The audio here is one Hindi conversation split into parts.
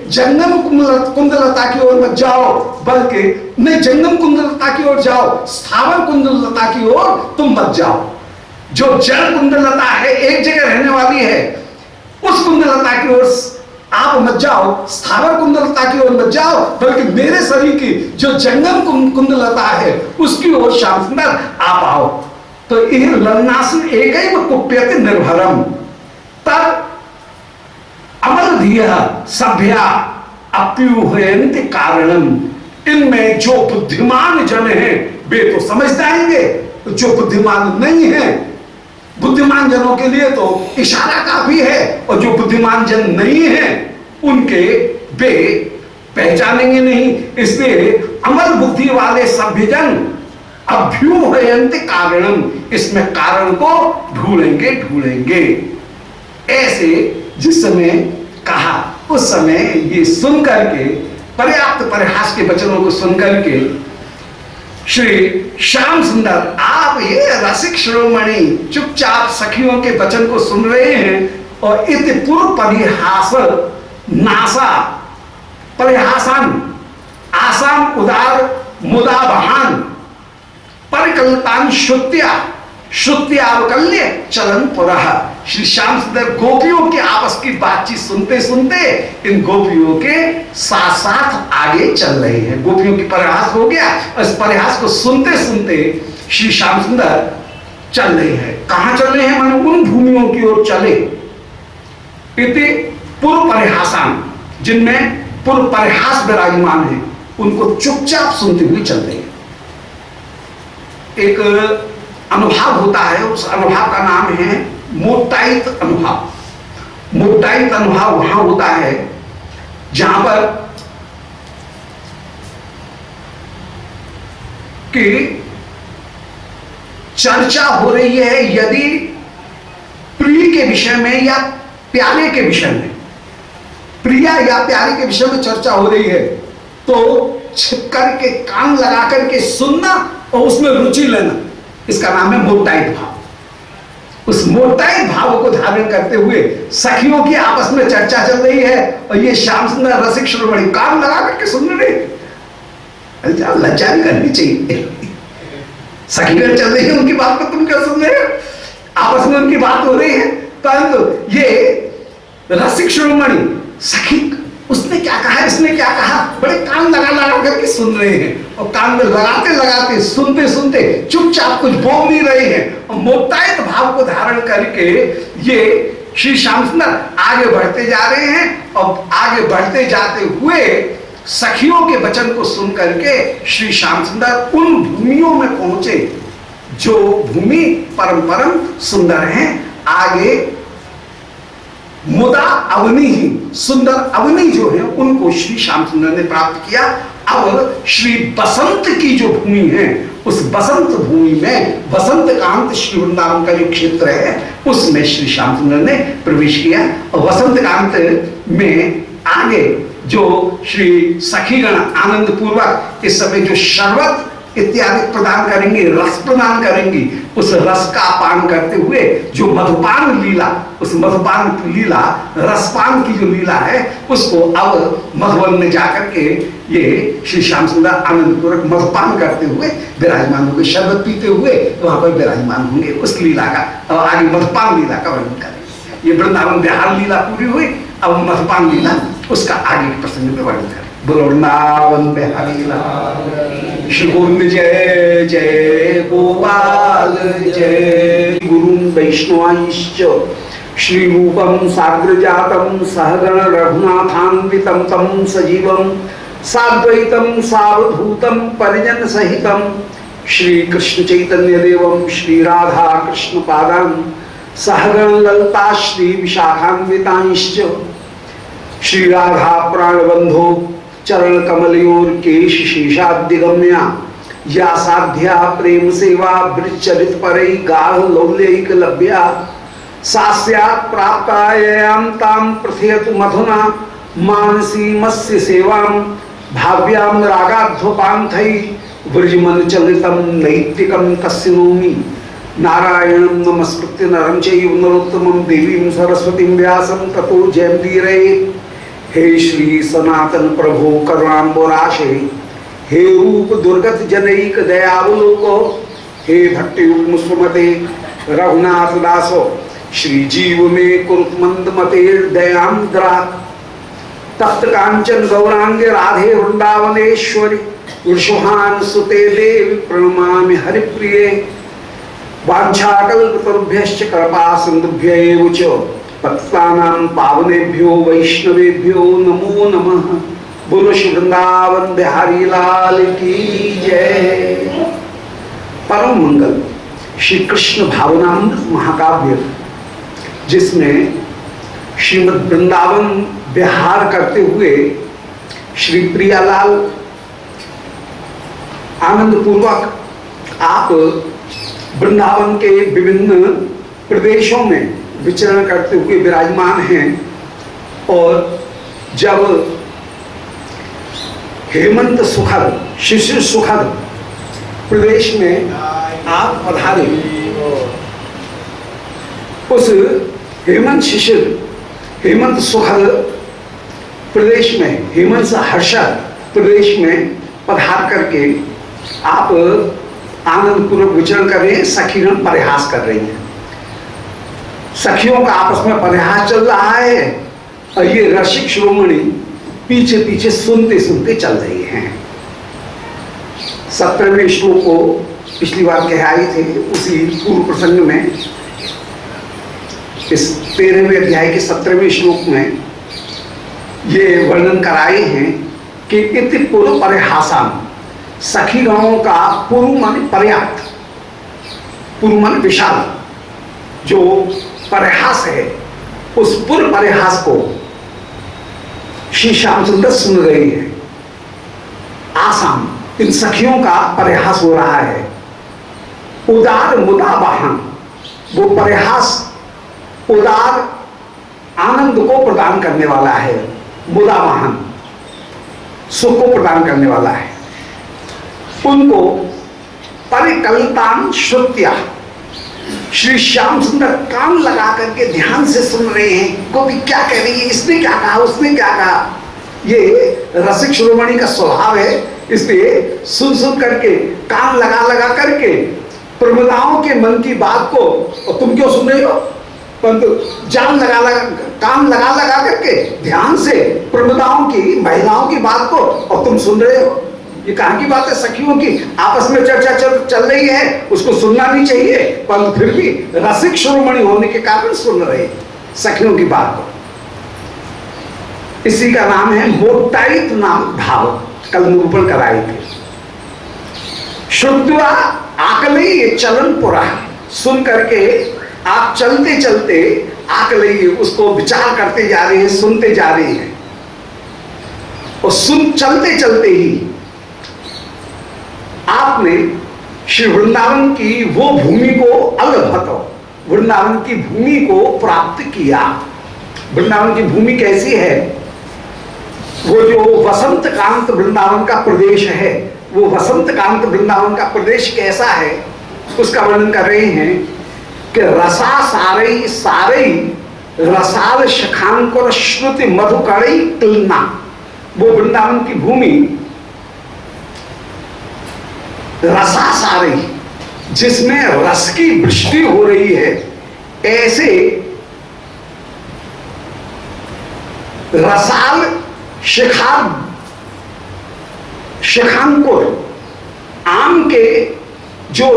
जंगम कुंदलता की ओर मत जाओ, बल्कि नहीं जंगम कुंदलता की ओर जाओ, स्थावर कुंदलता की ओर तुम मत जाओ। जो जड़ कुंदलता है, एक जगह रहने वाली है, उस कुंदलता की ओर आप मत जाओ, स्थावर कुंदलता की ओर मत जाओ, बल्कि मेरे शरीर की जो जंगम कुंदलता है उसकी ओर श्याम सुंदर आप आओ। तो यह लन्नासन एक ही कुप्यति निर्भरम तब अमल धिया सभ्या अप्युहयंति कारणम। इनमें जो बुद्धिमान जन हैं वे तो समझ जाएंगे, जो बुद्धिमान नहीं है, बुद्धिमान जनों के लिए तो इशारा काफी है, और जो बुद्धिमान जन नहीं है उनके वे पहचानेंगे नहीं। इसलिए अमल बुद्धि वाले सभ्य जन अभ्युहयंति कारणम, इसमें कारण को ढूंढेंगे। ऐसे जिस समय कहा उस समय ये सुन करके, पर्याप्त परिहास के वचनों को सुन करके श्री श्याम सुंदर आप ये रसिक शिरोमणि चुपचाप सखियों के वचन को सुन रहे हैं, और इति पूर्व परिहास नासा परिहासन आसाम उदार मुदा बहान परिकल्पान श्रुत्यावकल्य चलन पुरः। श्री श्याम सुंदर गोपियों की आपस की बातचीत सुनते सुनते इन गोपियों के साथ साथ आगे चल रहे हैं। गोपियों की परिहास हो गया, इस परिहास को सुनते सुनते श्री श्याम सुंदर चल रहे हैं। कहां चल रहे हैं? माने उन भूमियों की ओर चले। इति पूर्व परिहासान, जिनमें पूर्व परिहास विराजमान है, उनको चुपचाप सुनते हुए चल रहे हैं। एक अनुभव होता है, उस अनुभव का नाम है मोटाइत अनुभव। मोटाइत अनुभव वहां होता है जहां पर कि चर्चा हो रही है, यदि प्रिय के विषय में या प्यारे के विषय में, प्रिया या प्यारे के विषय में चर्चा हो रही है, तो छिप करके कान लगा करके सुनना और उसमें रुचि लेना, इसका नाम है मोटाइत भाव। उस मोटाइत भाव को धारण करते हुए सखियों की आपस में चर्चा चल रही है, और ये श्याम सुंदर रसिक शिरोमणि कान लगा करके सुन रहे। लज्जा नहीं करनी चाहिए, सखियां चल रही है उनकी बात को तुम क्या सुन रहे हो? आपस में उनकी बात हो रही है, परंतु ये रसिक शिरोमणि सखी उसने क्या कहा, इसने क्या कहा, बड़े कान लगा लगा करके सुन रहे हैं, और कान में लगाते लगाते सुनते सुनते चुपचाप कुछ बोल नहीं रहे हैं, और मोटाइत भाव को धारण करके ये श्री श्याम सुंदर आगे बढ़ते जा रहे हैं। और आगे बढ़ते जाते हुए सखियों के वचन को सुन करके श्री श्याम सुंदर उन भूमियों में पहुंचे जो भूमि परम परम सुंदर हैं। आगे मुदा अवनी ही, सुंदर अवनी जो है उनको श्री श्याम सुंदर ने प्राप्त किया। अब श्री बसंत की जो भूमि है, उस बसंत भूमि में बसंत कांत श्री वृंदावन का जो क्षेत्र है उसमें श्री श्याम सुंदर ने प्रवेश किया। और बसंत कांत में आगे जो श्री सखीगण आनंद पूर्वक इस समय जो शरबत इत्यादि प्रदान करेंगे, रस प्रदान करेंगी, उस रस का पान करते हुए जो मधुपान लीला, उस मधुपान लीला रसपान की जो लीला है उसको अब मधुवन में जाकर के ये श्री श्याम सुंदर आनंद पूर्वक मधुपान करते हुए विराजमान होंगे, शरबत पीते हुए वहां पर विराजमान होंगे। उस लीला का और आगे मधुपान लीला का वर्णन करेंगे। ये वृंदावन बिहार लीला पूरी हुई, अब मधुपान लीला उसका आगे के प्रसंग में वर्णन करें। वृंदावन बिहारी लाल श्री गोविंद जय जय गोपाल जय। गुरु वैष्णवांश्च श्री रूपम साग्र जातम सहगण रघुनाथान्वितम तम सजीवम साद्वैतम सावधूतम परिजन सहितम श्री कृष्ण चैतन्य देवम श्री राधा कृष्ण पादान सहगण ललता श्री विशाखान्वितांश्च श्री राधा प्राणबंधो चरण कमलयोर केश शेषादिगम्या या साध्या प्रेम सेवा वृच्चरित परई गाढ़ लौल्यैक लभ्या सास्यात् प्राप्तायाम ताम प्रथयतु मधुना मानसी मत्स्य सेवाम भाव्याम रागाध्वपांथै व्रजमन चलितम नैतिकम तस्य नौमि नारायणं नमस्कृत्य नरं चैव नरोत्तमं देवीं सरस्वतीं व्यासं ततो जयमुदीरये। हे श्री सनातन प्रभु करुणाम्बुराशे, हे रूप दुर्गत जनैक दयावलोको, हे भट्टयुग्म सुमते रघुनाथ दासो, श्री जीव में कुरुत मंद मते दयांद्रा, तप्त कांचन गौरांग राधे वृंदावनेश्वरी, वृषभान सुते देवी प्रणमामि हरिप्रिये, वाञ्छाकल्पतरुभ्यश्च कृपा सिन्धुभ्यैव च पतितानां पावनेभ्यो वैष्णवेभ्यो नमो नमः। बोलो श्री वृंदावन बिहारी लाल की जय। परम मंगल श्री कृष्ण भावनामृत महाकाव्य, जिसमें श्रीमद् वृंदावन विहार करते हुए श्री प्रियालाल आनंद पूर्वक आप वृंदावन के विभिन्न प्रदेशों में विचरण करते हुए विराजमान हैं। और जब हेमंत सुखद शिशिर सुखद प्रदेश में आप पधारे, उस हेमंत शिशिर हेमंत सुखद प्रदेश में, हेमंत हर्षद प्रदेश में पधार करके आप आनंद पूर्वक विचरण कर रहे हैं। सखीगण परिहास कर रही हैं, सखियों का आपस में परिहास चल रहा है और ये रसिक शिरोमणि पीछे पीछे सुनते सुनते चल रही हैं। 17वें श्लोक को पिछली बार कह आए थे, उसी पूर्व प्रसंग में इस 13वें अध्याय के 17वें श्लोक में ये वर्णन कराए हैं कि इति पूर्व परिहासाम, सखी गणों का पूर्व मान पर्याप्त, पूर्व मान विशाल जो परिहास है, उस पूर्व परिहास को श्री श्याम सुंदर सुन रही है। आसाम, इन सखियों का परिहास हो रहा है। उदार मुदा वाहन, वो परिहास उदार आनंद को प्रदान करने वाला है, मुदा वाहन सुख को प्रदान करने वाला है। उनको परिकल्पान श्रुत्या, श्री श्याम सुंदर कान लगा करके ध्यान से सुन रहे हैं। गोपी क्या कह रही है, इसने क्या कहा, उसने क्या कहा। ये रसिक शिरोमणि का स्वभाव है, इसलिए सुन सुन करके कान लगा लगा करके प्रमदाओं के मन की बात को, और तुम क्यों सुन रहे हो, परंतु जान लगा लगा कान लगा लगा करके ध्यान से प्रमदाओं की महिलाओं की बात को, और तुम सुन रहे हो। ये कहाँ की बात है, सखियों की आपस में चर्चा चल रही है, उसको सुनना नहीं चाहिए, पर फिर भी रसिक शिरोमणि होने के कारण सुन रहे सखियों की बात को। इसी का नाम है मोटाइत नाम भाव, कल निरूपण कराए थे। शुद्धवा आकले ये चलन पुरा, सुन करके आप चलते चलते आकले उसको विचार करते जा रहे हैं, सुनते जा रहे हैं। और सुन चलते चलते ही आपने श्री वृंदावन की वो भूमि को अलभत, वृंदावन की भूमि को प्राप्त किया। वृंदावन की भूमि कैसी है, वो जो वसंत कांत वृंदावन का प्रदेश है, वो वसंत कांत वृंदावन का प्रदेश कैसा है उसका वर्णन कर रहे हैं कि रसा सारई सारई रसाल शखांकुर श्रुति मधुकरई तुलना। वो वृंदावन की भूमि रसा सारई, जिसमें रस की वृष्टि हो रही है, ऐसे रसाल शिखांकुर आम के जो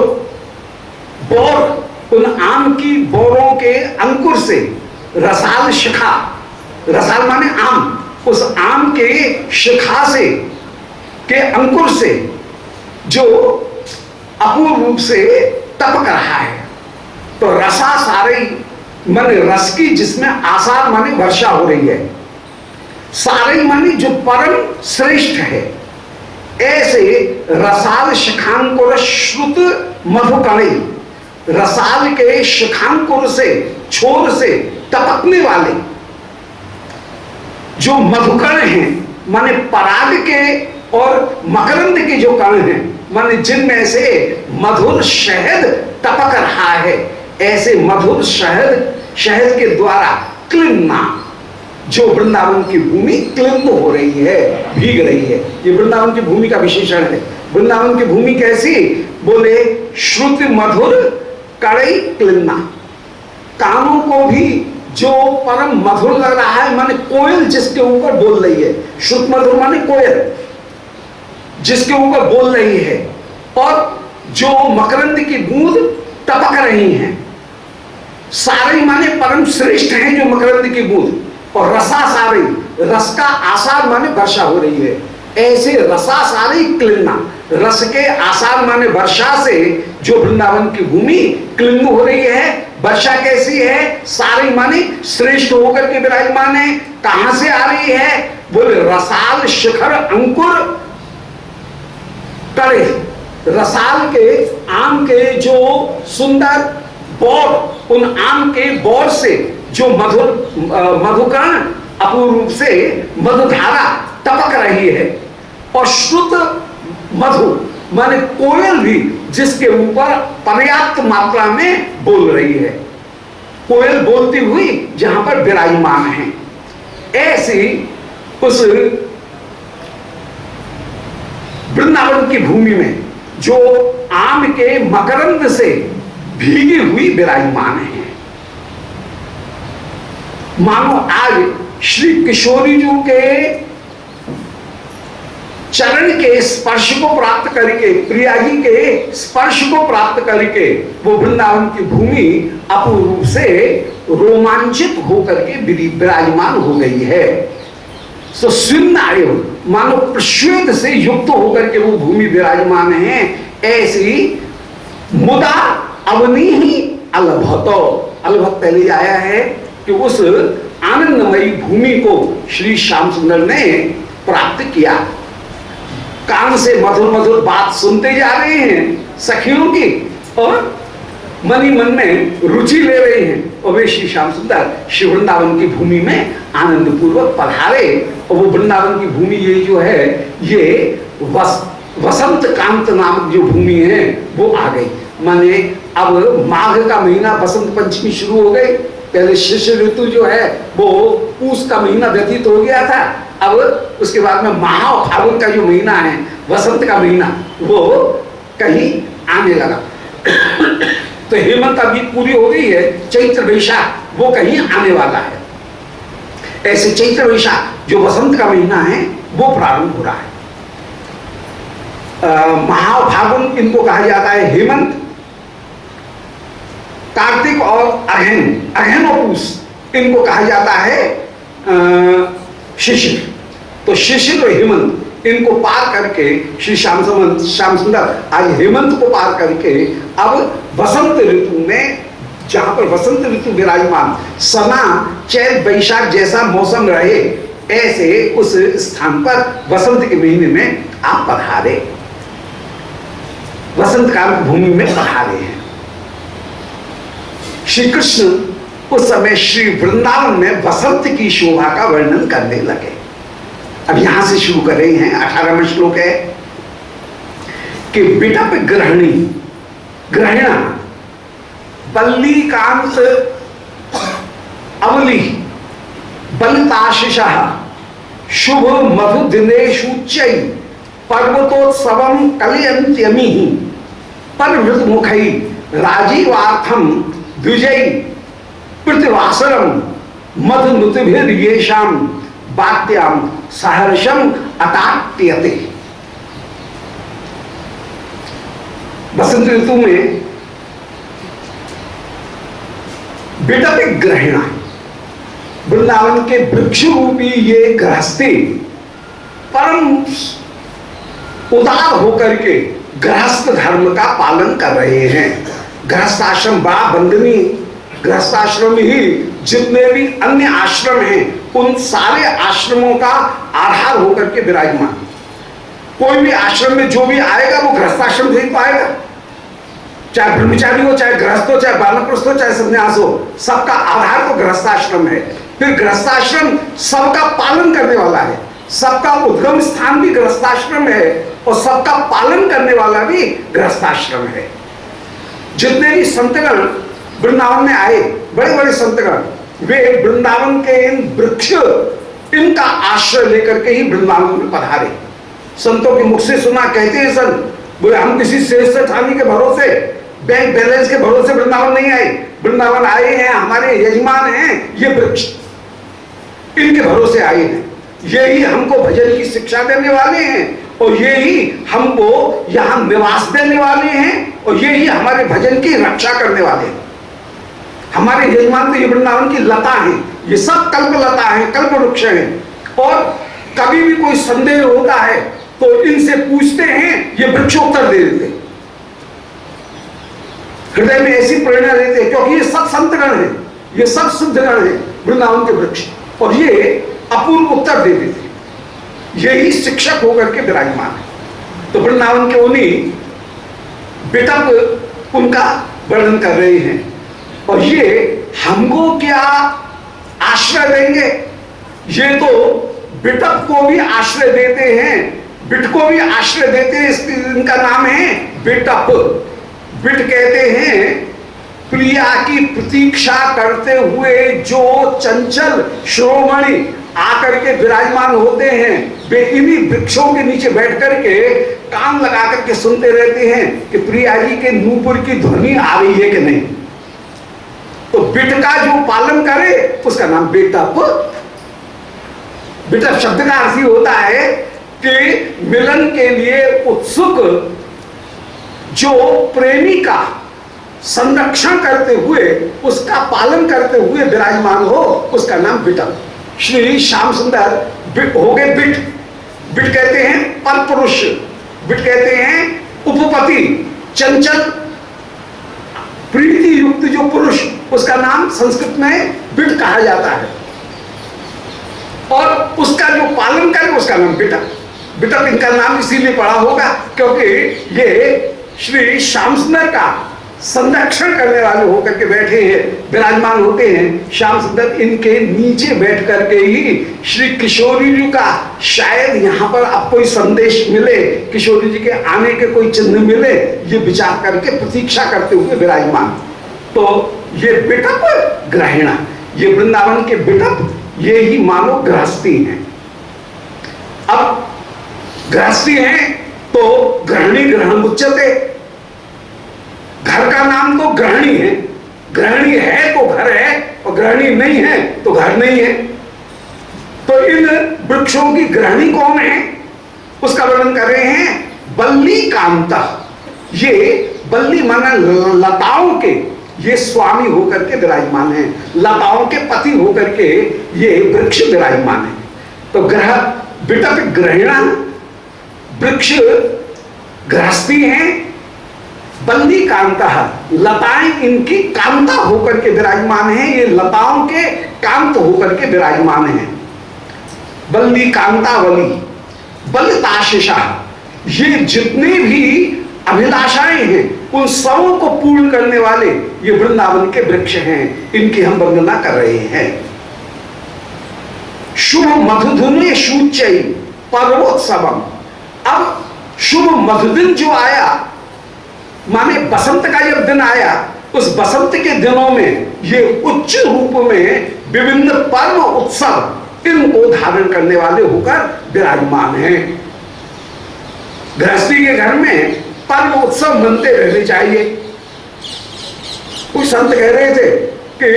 बोर, उन आम की बोरों के अंकुर से रसाल शिखा, रसाल माने आम, उस आम के शिखा से के अंकुर से जो अपूर्व रूप से टपक रहा है। तो रसा सारई माने रस की, जिसमें आसार माने वर्षा हो रही है, सारई माने जो परम श्रेष्ठ है। ऐसे रसाल शिखांकुर श्रुत मधुकणी, रसाल के शिखांकुर से, छोर से टपकने वाले जो मधुकण हैं, माने पराग के और मकरंद के जो कण हैं, माने जिनमें से मधुर शहद टपक रहा है, ऐसे मधुर शहद के द्वारा क्लिन्ना, जो वृंदावन की भूमि क्लिंद हो रही है, भीग रही है। ये वृंदावन की भूमि का विशेषण है। वृंदावन की भूमि कैसी? बोले श्रुति मधुर कड़ई क्लिन्ना, कानों को भी जो परम मधुर लग रहा है, माने कोयल जिसके ऊपर बोल रही है। श्रुत मधुर माने कोयल जिसके ऊपर बोल रही है, और जो मकरंद की बूंद टपक रही हैं। सारी माने परम श्रेष्ठ हैं जो मकरंद की बूंद, और रसा सारी, रस का आसार माने वर्षा हो रही है। ऐसे रसा सारी क्लिन्ना, रस के आसार माने वर्षा से जो वृंदावन की भूमि क्लिन्न हो रही है। वर्षा कैसी है? सारी माने श्रेष्ठ होकर के विराजमान है। कहां से आ रही है? बोले रसाल शिखर अंकुर करे, रसाल के आम के जो सुंदर बौर, उन आम के बौर से जो मधुकर्ण अपूर्व रूप से मधुधारा टपक रही है। और श्रुत मधु माने कोयल भी जिसके ऊपर पर्याप्त मात्रा में बोल रही है। कोयल बोलती हुई जहां पर विराजमान है, ऐसी उस वृंदावन की भूमि में जो आम के मकरंद से भीगी हुई विराजमान है। मानो आज श्री किशोरी जी के चरण के स्पर्श को प्राप्त करके, प्रिया जी के स्पर्श को प्राप्त करके वो वृंदावन की भूमि अपूर्व रूप से रोमांचित होकर के विराजमान हो गई है। सो स्विन्नायो मानो प्रश्वेत से युक्त होकर के वो भूमि विराजमान है। ऐसी मुदा अवनी ही अलभतो, अलभत पहले आया है कि उस आनंदमयी भूमि को श्री श्याम सुंदर ने प्राप्त किया। कान से मधुर मधुर बात सुनते जा रहे हैं सखियों की, और मनी मन में रुचि ले रहे हैं, और वे श्री श्याम सुंदर श्री वृंदावन की भूमि में आनंद पूर्वक पधारे। और वो वृंदावन की भूमि ये जो है, ये वसंत कांत नामक जो भूमि है वो आ गई। माने अब माघ का महीना बसंत पंचमी शुरू हो गई। पहले शिष्य ऋतु जो है वो पूस का महीना व्यतीत हो गया था। अब उसके बाद में महा और फागुन का जो महीना है, वसंत का महीना, वो कहीं आने लगा। तो हेमंत अभी पूरी हो गई है, चैत्र वैशाख वो कहीं आने वाला है। ऐसे चैत्र वैशाख जो वसंत का महीना है वो प्रारंभ हो रहा है। महा और फागुन इनको कहा जाता है हेमंत। कार्तिक और अगहन, अगहन और पूस इनको कहा जाता है शिशिर। तो शिशिर और हेमंत इनको पार करके श्री श्याम सुंदर आज हेमंत को पार करके अब वसंत ऋतु में, जहां पर वसंत ऋतु विराजमान, सना चैत वैशाख जैसा मौसम रहे, ऐसे उस स्थान पर वसंत के महीने में आप पधारे, वसंत काल की भूमि में पधारे हैं। श्री कृष्ण उस समय श्री वृंदावन में वसंत की शोभा का वर्णन करने लगे। अब यहां से शुरू कर रहे हैं। 18वां श्लोक है कि बिटप ग्रहणी, ग्रहणा बल्ली कांत अवली बलिताशिष शुभ मधु दिनेशुच्चै पर्वतोत्सवम कलयन्त्यमी परवृत मुखै राजीवार्थम द्विजय प्रतिवासरम मधुनुतिभिर्येषाम वाक्याम सहर्षम अटाट्यते। वसंत ऋतु में बिटपिक ग्रहणा, वृंदावन के वृक्ष रूपी ये गृहस्थी परम उदार होकर के गृहस्थ धर्म का पालन कर रहे हैं। गृहस्थाश्रम बड़ा बंदनी, गृहस्थाश्रम ही जितने भी अन्य आश्रम हैं उन सारे आश्रमों का आधार होकर के विराजमान। कोई भी आश्रम में जो भी आएगा वो गृहस्थाश्रम से ही पाएगा, चाहे ब्रह्मचारी हो, चाहे गृहस्थ हो, चाहे वानप्रस्थ हो, चाहे संन्यास हो, सबका आधार तो गृहस्थाश्रम है। फिर गृहस्थाश्रम सबका पालन करने वाला है, सबका उद्गम स्थान भी गृहस्थाश्रम है और सबका पालन करने वाला भी गृहस्थाश्रम है। जितने भी संतगण वृंदावन में आए, बड़े बड़े संतगण, वे वृंदावन के इन वृक्ष, इनका आश्रय लेकर के ही वृंदावन में पधारे। संतों के मुख से सुना, कहते हैं संत, बोले हम किसी श्रेष्ठ ठानी के भरोसे, बैंक बैलेंस के भरोसे वृंदावन नहीं आए। वृंदावन आए हैं, हमारे यजमान हैं ये वृक्ष, इनके भरोसे आए हैं। यही हमको भजन की शिक्षा देने वाले हैं और यही हमको यहां निवास देने वाले हैं और यही हमारे भजन की रक्षा करने वाले हैं। हमारे यजमान तो ये वृंदावन की लता है, ये सब कल्प लता है, कल्प वृक्ष है। और कभी भी कोई संदेह होता है तो इनसे पूछते हैं, ये वृक्ष उत्तर दे देते, हृदय में ऐसी प्रेरणा देते हैं, क्योंकि ये सब संतगण है, ये सब सिद्धगण है वृंदावन के वृक्ष, और ये अपूर्व उत्तर दे देते, यही शिक्षक होकर के विराजमान है। तो वृंदावन के उन्हीं बिटप उनका वर्णन कर रहे हैं और ये हमको क्या आश्रय देंगे। ये तो बिटप को भी आश्रय देते हैं, बिट को भी आश्रय देते हैं, इनका नाम है बिटप। बिट कहते हैं प्रिया की प्रतीक्षा करते हुए जो चंचल श्रोमणि आकर के विराजमान होते हैं, वे इन्हीं वृक्षों के नीचे बैठ करके कान लगा करके सुनते रहते हैं कि प्रिया जी के नूपुर की ध्वनि आ रही है कि नहीं। तो बिट का जो पालन करे उसका नाम बिटप। बिटप शब्द का अर्थ ही होता है कि मिलन के लिए उत्सुक जो प्रेमी का संरक्षण करते हुए, उसका पालन करते हुए विराजमान हो, उसका नाम बिटप। श्री श्याम सुंदर हो गए बिट। बिट कहते हैं पर पुरुष, बिट कहते हैं उपपति, चंचल प्रीति युक्त जो पुरुष, उसका नाम संस्कृत में बिट कहा जाता है। और उसका जो पालन करे उसका नाम बिटप। बिटप इनका नाम इसीलिए पड़ा होगा क्योंकि ये श्री श्याम सुंदर का संरक्षण करने वाले होकर के बैठे हैं, विराजमान होते हैं। श्याम सुंदर इनके नीचे बैठ करके ही श्री किशोरी जी का शायद यहाँ पर अब कोई संदेश मिले, किशोरी जी के आने के कोई चिन्ह मिले, ये विचार करके प्रतीक्षा करते हुए विराजमान। तो ये बिटप ग्रहिणा, ये वृंदावन के बिटप, ये ही मानो गृहस्थी हैं। अब गृहस्थी हैं तो गृहिणी ग्रहण उच्चते, घर का नाम तो गृहिणी है, गृहिणी है तो घर है और गृहिणी नहीं है तो घर नहीं है। तो इन वृक्षों की गृहिणी कौन है उसका वर्णन कर रहे हैं बल्ली कांता। ये बल्ली माना लताओं के ये स्वामी होकर के विराजमान है, लताओं के पति होकर के ये वृक्ष विराजमान है। तो ग्रह बिटप ग्रहिणा, वृक्ष गृहस्थी हैं, बल्ली कांता, लताएं इनकी कांता होकर के विराजमान है, ये लताओं के कांत होकर के विराजमान है। बल्ली कांता वली बलताशिषा, ये जितने भी अभिलाषाएं हैं उन सबों को पूर्ण करने वाले ये वृंदावन के वृक्ष हैं, इनकी हम वंदना कर रहे हैं। शुभ मधुधुने शूचय पर्वोत्सवम। अब शुभ मधुदिन जो आया, माने बसंत का जब दिन आया, उस बसंत के दिनों में ये उच्च रूप में विभिन्न पर्व उत्सव इनको धारण करने वाले होकर विराजमान हैं। गृहस्थी के घर में पर्व उत्सव मनते रहने चाहिए। कुछ संत कह रहे थे कि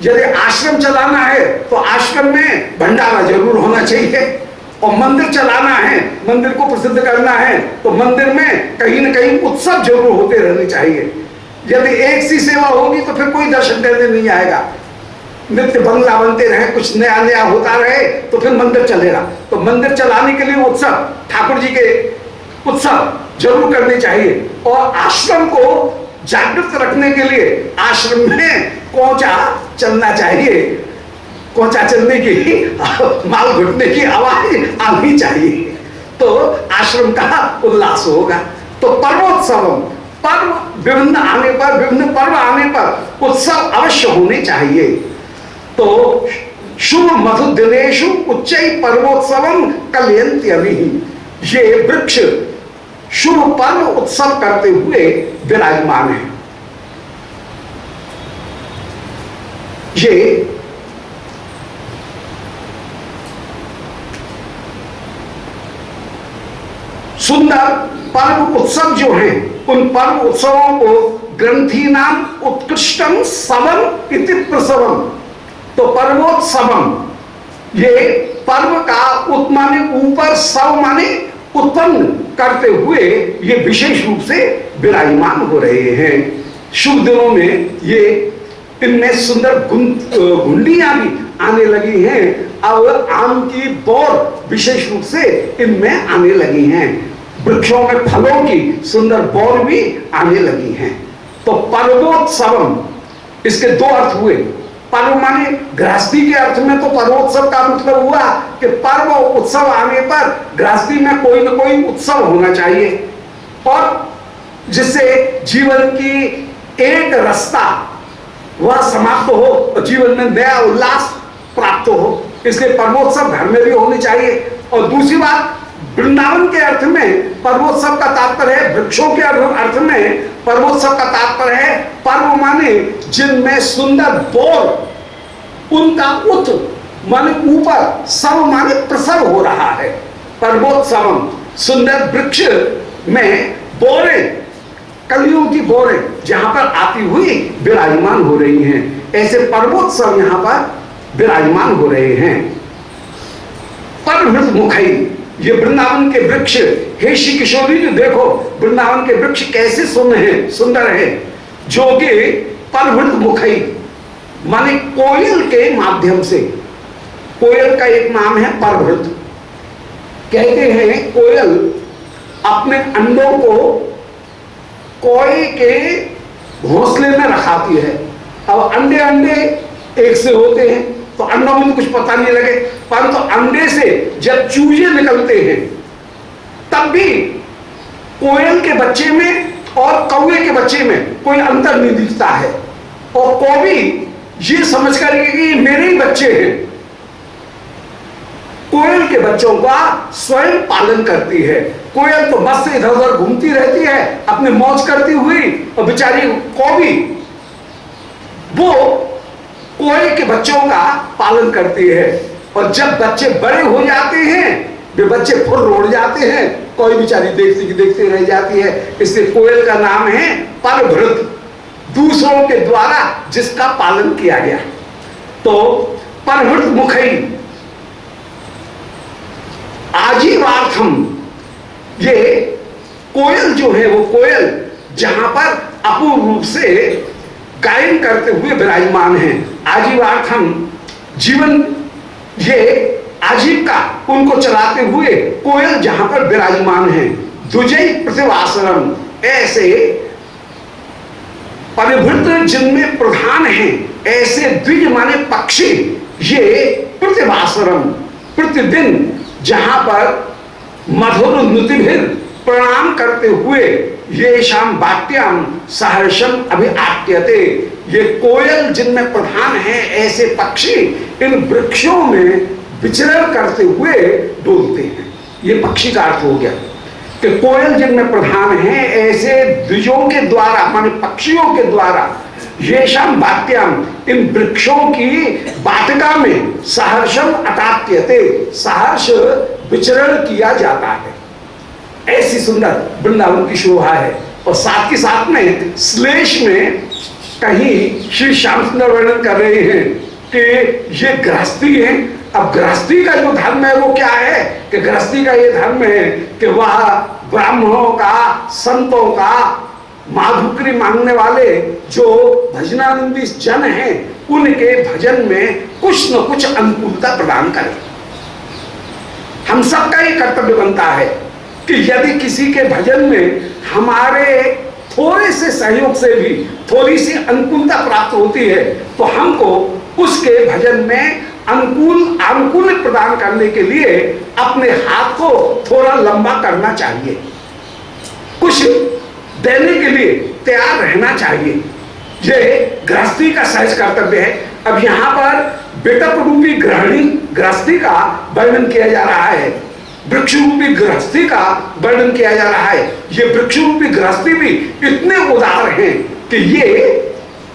यदि आश्रम चलाना है तो आश्रम में भंडारा जरूर होना चाहिए, और मंदिर चलाना है, मंदिर को प्रसिद्ध करना है तो मंदिर में कहीं न कहीं उत्सव जरूर होते रहने चाहिए। यदि एक सी सेवा होगी तो फिर कोई दर्शन करने नहीं आएगा। नित्य बंगला बनते रहे, कुछ नया नया होता रहे तो फिर मंदिर चलेगा। तो मंदिर चलाने के लिए उत्सव, ठाकुर जी के उत्सव जरूर करने चाहिए। और आश्रम को जागृत रखने के लिए आश्रम में कोंचा चलना चाहिए, कोंचा चलने की माल घुटने की आवाज आनी चाहिए, तो आश्रम का उल्लास होगा। तो पर्वोत्सव, पर्व विभिन्न आने पर, विभिन्न पर्व आने पर उत्सव अवश्य होने चाहिए। तो शुभ मधु दिनेशु उच्चै पर्वोत्सवम कलयन्ति अभी, ये वृक्ष शुभ पर्व उत्सव करते हुए विराजमान है। ये सुंदर पर्व उत्सव जो हैं, उन पर्व उत्सवों को ग्रंथी नाम उत्कृष्टम सवम इति प्रसवम। तो पर्वोत्सवम, ये पर्व का उत माने ऊपर, सव माने उत्पन्न करते हुए ये विशेष रूप से विराजमान हो रहे हैं। शुभ दिनों में ये इनमें सुंदर घुंडियां भी आने लगी हैं। अब आम की बौर विशेष रूप से इनमें आने लगी हैं। वृक्षों में फलों की सुंदर बौर भी आने लगी हैं। तो पर्वोत्सवम, इसके दो अर्थ हुए। पर्व माने गृहस्थी के अर्थ में तो पर्वोत्सव का मतलब हुआ कि पर्व उत्सव आने पर गृहस्थी में कोई ना कोई उत्सव होना चाहिए, और जिससे जीवन की एक रास्ता वह समाप्त हो और जीवन में नया उल्लास प्राप्त हो, इसलिए पर्वोत्सव घर में भी होने चाहिए। और दूसरी बात, वृंदावन के अर्थ में पर्वोत्सव का तात्पर्य है, वृक्षों के अर्थ में पर्वोत्सव का तात्पर्य है पर्व माने जिनमें सुंदर बोर, उनका उत माने ऊपर, सव माने प्रसव हो रहा है। पर्वोत्सवम, सुंदर वृक्ष में बोरे, कलियों की बोरे जहां पर आती हुई विराजमान हो रही हैं, ऐसे पर्वोत्सव यहां पर विराजमान हो रहे हैं। परभृत मुखई, ये वृंदावन के वृक्ष, हे श्री किशोरी जी देखो वृंदावन के वृक्ष कैसे सुंदर है, जो कि परभृत मुखई माने कोयल के माध्यम से, कोयल का एक नाम है परभृत। कहते हैं कोयल अपने अंडों को कोए के घोंसले में रखाती है। अब अंडे एक से होते हैं तो अंडों में तो कुछ पता नहीं लगे, परंतु अंडे से जब चूजे निकलते हैं तब भी कोयल के बच्चे में और कौवे के बच्चे में कोई अंतर नहीं दिखता है, और कौवी ये समझ कर कि मेरे ही बच्चे हैं, कोयल के बच्चों का स्वयं पालन करती है। कोयल तो बस से इधर उधर घूमती रहती है अपने मौज करती हुई, और बेचारी कौवी वो कोयल के बच्चों का पालन करती है। और जब बच्चे बड़े हो जाते हैं, वे बच्चे फुर उड़ जाते हैं, कोई बेचारी देखती रह जाती है। इसलिए कोयल का नाम है परभृत, दूसरों के द्वारा जिसका पालन किया गया। तो परभृत मुखई आजीवार्थम, ये कोयल जो है वो कोयल जहां पर अपूर्ण रूप से गायन करते हुए विराजमान है। आजीवार्थम, जीवन ये आजीविका उनको चलाते हुए कोयल जहां पर विराजमान है। द्विजय प्रतिवासरम, ऐसे परिभृत जिनमें प्रधान है, ऐसे द्विज माने पक्षी, ये प्रतिवासरम प्रतिदिन जहां पर मधुर नुतिभिर प्रणाम करते हुए ये शाम वाक्याम सहर्षम अभिआट्यते, ये कोयल जिनमें प्रधान है ऐसे पक्षी इन वृक्षों में विचरण करते हुए डोलते हैं। ये पक्षी का अर्थ हो गया कि कोयल जिनमें प्रधान है ऐसे द्विजों के द्वारा माने पक्षियों के द्वारा ये शाम वाक्याम इन वृक्षों की वाटिका में सहर्षम अटाट्यते, सहर्ष विचरण किया जाता है। ऐसी सुंदर वृंदावन की शोभा है। और साथ के साथ में श्लेष में कहीं श्री श्याम सुंदर वर्णन कर रहे हैं कि ये गृहस्थी है। अब गृहस्थी का जो धर्म है वो क्या है कि गृहस्थी का ये धर्म है कि वह ब्राह्मणों का, संतों का, माधुकरी मांगने वाले जो भजनानंदी जन हैं उनके भजन में कुछ न कुछ अनुकूलता प्रदान करे। हम सबका ये कर्तव्य बनता है कि यदि किसी के भजन में हमारे थोड़े से सहयोग से भी थोड़ी सी अनुकूलता प्राप्त होती है तो हमको उसके भजन में अनुकूल प्रदान करने के लिए अपने हाथ को थोड़ा लंबा करना चाहिए, कुछ देने के लिए तैयार रहना चाहिए। ये गृहस्थी का सहज कर्तव्य है। अब यहाँ पर बेटप रूपी गृहस्थी का वर्णन किया जा रहा है, वृक्ष रूपी गृहस्थी का वर्णन किया जा रहा है। ये वृक्ष रूपी गृहस्थी भी इतने उदार हैं कि ये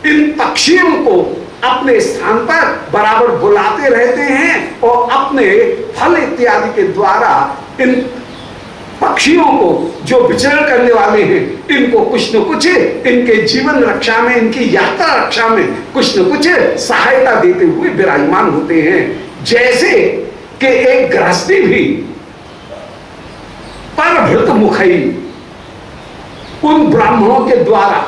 इन पक्षियों को अपने स्थान पर बराबर बुलाते रहते हैं और अपने फल इत्यादि के द्वारा इन पक्षियों को जो विचरण करने वाले हैं, इनको कुछ न कुछ इनके जीवन रक्षा में, इनकी यात्रा रक्षा में कुछ न कुछ सहायता देते हुए विराजमान होते हैं। जैसे कि एक गृहस्थी भी परभृत मुखई, उन ब्राह्मणों के द्वारा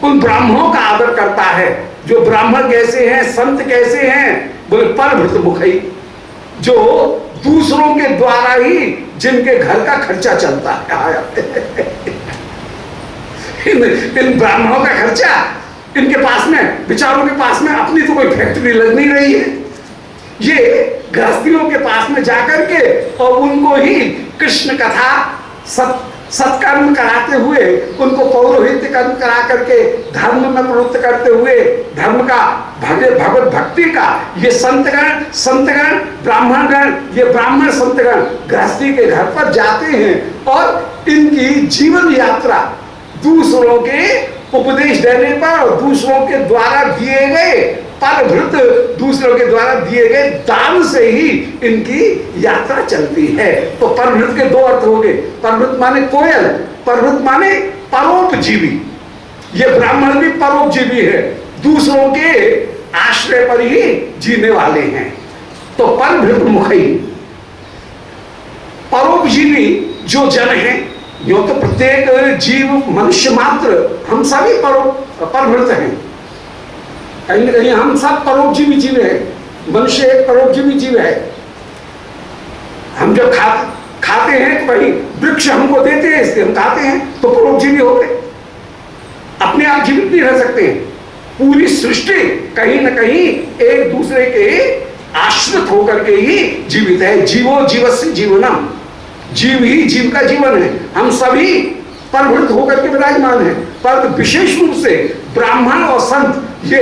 उन ब्राह्मणों का आदर करता है। जो ब्राह्मण कैसे हैं, संत कैसे हैं, बोले परभृत मुखई, जो दूसरों के द्वारा ही जिनके घर का खर्चा चलता है। इन ब्राह्मणों का खर्चा, इनके पास में, विचारों के पास में अपनी तो कोई फैक्ट्री लग नहीं रही है। ये गृहस्थियों के पास में जाकर के और उनको ही कृष्ण कथा सत्कर्म कराते हुए, उनको पौरोहित्य कर्म करा करके धर्म में प्रवृत्त करते हुए, धर्म का, भगवत भक्ति का, ये संतगण ब्राह्मणगण, ये ब्राह्मण संतगण गृहस्थी के घर पर जाते हैं और इनकी जीवन यात्रा दूसरों के उपदेश देने पर और दूसरों के द्वारा दिए गए परभृत, दूसरों के द्वारा दिए गए दान से ही इनकी यात्रा चलती है। तो परभृत के दो अर्थ हो गए। परभृत माने कोयल, परभृत माने परोपजीवी। ये ब्राह्मण भी परोपजीवी है, दूसरों के आश्रय पर ही जीने वाले हैं। तो परभृत मुखई, परोपजीवी जो जन है, यो तो प्रत्येक जीव, मनुष्य मात्र, हम सभी परभृत हैं। कहीं न कहीं हम सब परोपजीवी जीव हैं। मनुष्य एक परोपजीवी जीव है। हम जब खाते हैं तो भाई वृक्ष हमको देते हैं, इसलिए हम खाते हैं, तो परोपजीवी हो गए। अपने आप जीवित नहीं रह सकते हैं। पूरी सृष्टि कहीं न कहीं एक दूसरे के आश्रित होकर के ही जीवित है। जीवो जीवस्य जीवनम, जीव ही जीव का जीवन है। हम सभी परभृत होकर के विराजमान हैं, पर विशेष रूप से ब्राह्मण और संत ये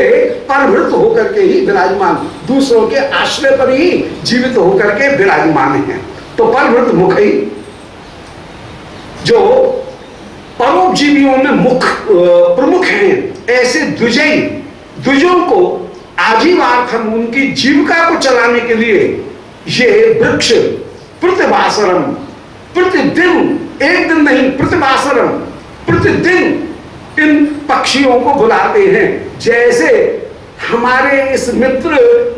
परभृत होकर के ही विराजमान, दूसरों के आश्रय पर ही जीवित होकर के विराजमान हैं। तो परभृत मुखई, जो परोपजीवियों में प्रमुख हैं, ऐसे द्विजों को आजीवार्थम, उनकी जीविका को चलाने के लिए ये वृक्ष प्रतिवासरम, प्रतिदिन, एक दिन नहीं, प्रतिवासरम, प्रतिदिन इन पक्षियों को बुलाते हैं। जैसे हमारे इस मित्र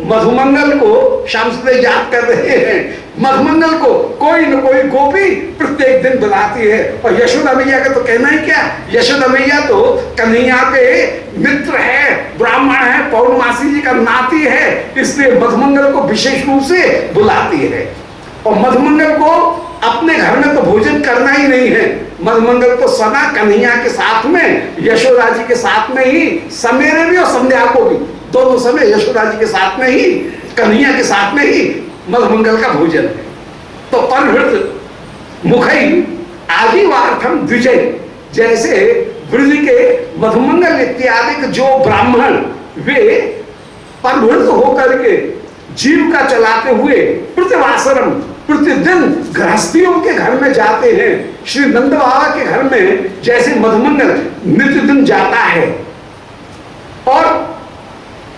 मधुमंगल को श्याम सुंदर याद कर रहे हैं, मधुमंगल को कोई न कोई गोपी प्रत्येक दिन बुलाती है। और यशोदा मैया का तो कहना ही क्या, यशोदा मैया तो कन्हैया के मित्र है, ब्राह्मण है, पौर्णमासी जी का नाती है, इसलिए मधुमंगल को विशेष रूप से बुलाती है। और मधुमंगल को अपने घर में तो भोजन करना ही नहीं है, मधुमंगल तो सदा कन्हैया के साथ में, यशोदा जी के साथ में ही, सवेरे भी और संध्या को भी, दोनों समय यशोदा जी के साथ में ही, कन्हैया के साथ में ही मधुमंगल का भोजन है। तो परभृत मुखई आदिवार्थम द्विजय, जैसे ब्रज के मधुमंगल इत्यादि जो ब्राह्मण वे परभृत होकर के जीविका चलाते हुए प्रतिवासरम, प्रतिदिन गृहस्थियों के घर में जाते हैं। श्री नंद बाबा के घर में जैसे मधुमंगल नित्य दिन जाता है, और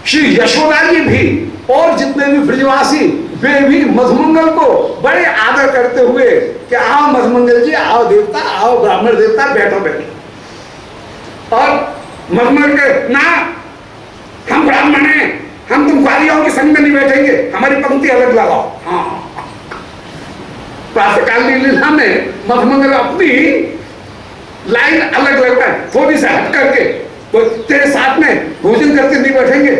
श्री यशोदा जी भी और जितने भी ब्रजवासी वे भी मधुमंगल को बड़े आदर करते हुए कि आओ मधुमंगल जी, आओ देवता, आओ ब्राह्मण देवता, बैठो बैठो। और मधुमंगल के ना, हम ब्राह्मण हैं, हम तुम ग्वालियों के संग में नहीं बैठेंगे, हमारी पंक्ति अलग लगाओ। हाँ, प्रातःकालीन लीला में मधुमंगल अपनी लाइन अलग लगता है, थोड़ी सा हट करके, तो तेरे साथ में भोजन करके नहीं बैठेंगे,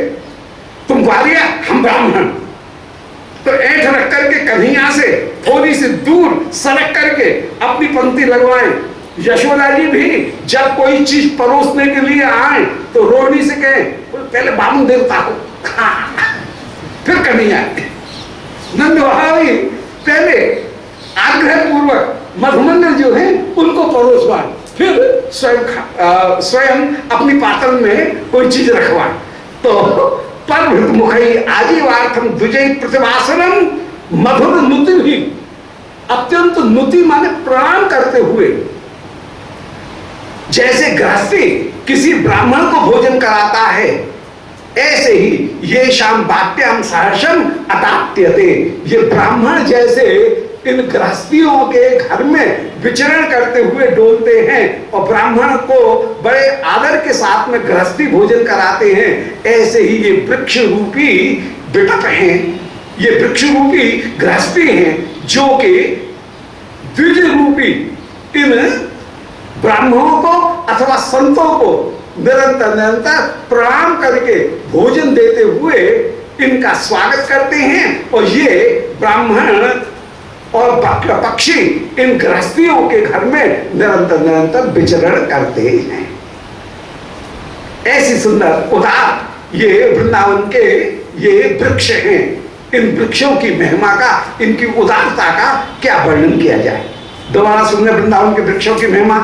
तुम ग्वालिया, हम ब्राह्मण। तो ऐठ रख करके कन्हैया से थोड़ी सी दूर सरक करके अपनी पंक्ति लगवाएं। यशोदा जी भी जब कोई चीज परोसने के लिए आए तो रोहिणी से कहें पहले बामन देवता को, फिर कन्हैया। नंद बाबा भी पहले आग्रह पूर्वक मधुमंगल जो है उनको परोसवाए, फिर स्वयं अपनी पात्र में कोई चीज रखवाए। तो परभृत मुखई आजीवार्थम द्विजय प्रतिवासनम मधुर नुति भी, अत्यंत नुति माने प्रणाम करते हुए, जैसे गृहस्थी किसी ब्राह्मण को भोजन कराता है, ऐसे ही ये शाम वाक्यम सहर्षम अताप्यते, ये ब्राह्मण जैसे इन गृहस्थियों के घर में विचरण करते हुए डोलते हैं और ब्राह्मण को बड़े आदर के साथ में गृहस्थी भोजन कराते हैं। ऐसे ही ये वृक्ष रूपी विटप हैं, ये वृक्ष रूपी गृहस्थी हैं जो कि द्विज रूपी इन ब्राह्मणों को अथवा संतों को निरंतर निरंतर प्रणाम करके भोजन देते हुए इनका स्वागत करते हैं। और ये ब्राह्मण और पक्षी इन गृहस्थियों के घर में निरंतर निरंतर विचरण करते हैं। ऐसी सुंदर उदार ये वृंदावन के ये वृक्ष हैं। इन वृक्षों की महिमा का, इनकी उदारता का क्या वर्णन किया जाए। दोबारा सुनने वृंदावन के वृक्षों की महिमा।